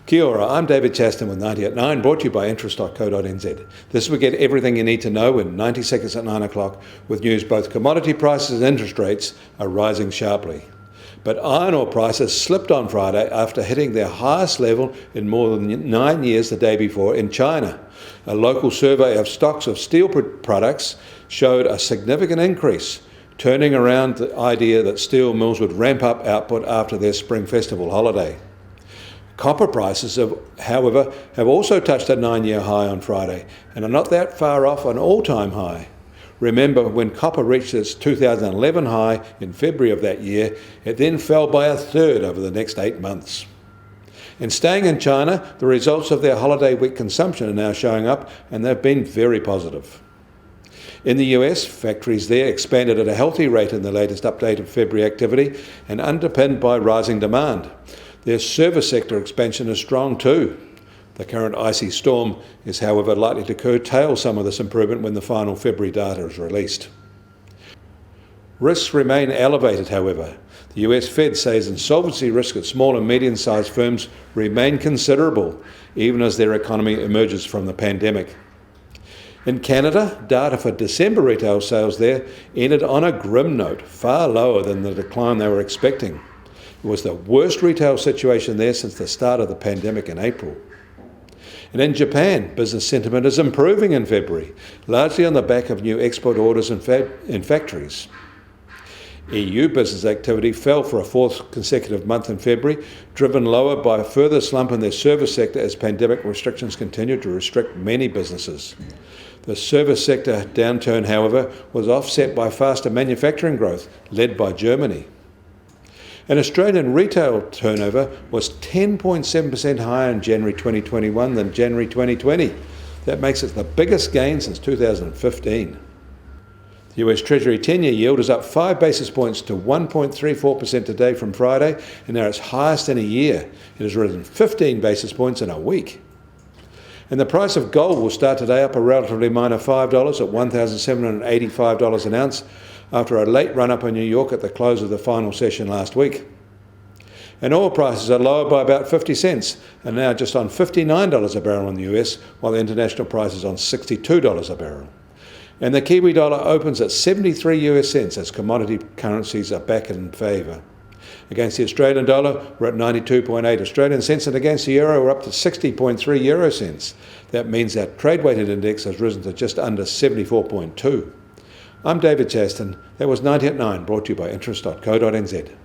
Kia ora, I'm David Chaston with 90 at 9, brought to you by interest.co.nz. This will get everything you need to know in 90 seconds at 9 o'clock, with news both commodity prices and interest rates are rising sharply. But iron ore prices slipped on Friday after hitting their highest level in more than 9 years the day before in China. A local survey of stocks of steel products showed a significant increase, turning around the idea that steel mills would ramp up output after their Spring Festival holiday. Copper prices, however, have also touched a 9-year high on Friday and are not that far off an all-time high. Remember, when copper reached its 2011 high in February of that year, it then fell by a third over the next 8 months. And staying in China, the results of their holiday week consumption are now showing up, and they've been very positive. In the US, factories there expanded at a healthy rate in the latest update of February activity and underpinned by rising demand. Their service sector expansion is strong too. The current icy storm is, however, likely to curtail some of this improvement when the final February data is released. Risks remain elevated, however. The US Fed says insolvency risk at small and medium-sized firms remain considerable, even as their economy emerges from the pandemic. In Canada, data for December retail sales there ended on a grim note, far lower than the decline they were expecting. It was the worst retail situation there since the start of the pandemic in April. And in Japan, business sentiment is improving in February, largely on the back of new export orders in factories. EU business activity fell for a fourth consecutive month in February, driven lower by a further slump in their service sector as pandemic restrictions continued to restrict many businesses. The service sector downturn, however, was offset by faster manufacturing growth, led by Germany. And Australian retail turnover was 10.7% higher in January 2021 than January 2020. That makes it the biggest gain since 2015. The US Treasury 10-year yield is up 5 basis points to 1.34% today from Friday, and now its highest in a year. It has risen 15 basis points in a week. And the price of gold will start today up a relatively minor $5 at $1,785 an ounce, after a late run-up in New York at the close of the final session last week. And oil prices are lower by about 50 cents, and now just on $59 a barrel in the US, while the international price is on $62 a barrel. And the Kiwi dollar opens at 73 US cents as commodity currencies are back in favour. Against the Australian dollar, we're at 92.8 Australian cents, and against the euro, we're up to 60.3 euro cents. That means our trade-weighted index has risen to just under 74.2. I'm David Chaston. That was 90 at 9, brought to you by interest.co.nz.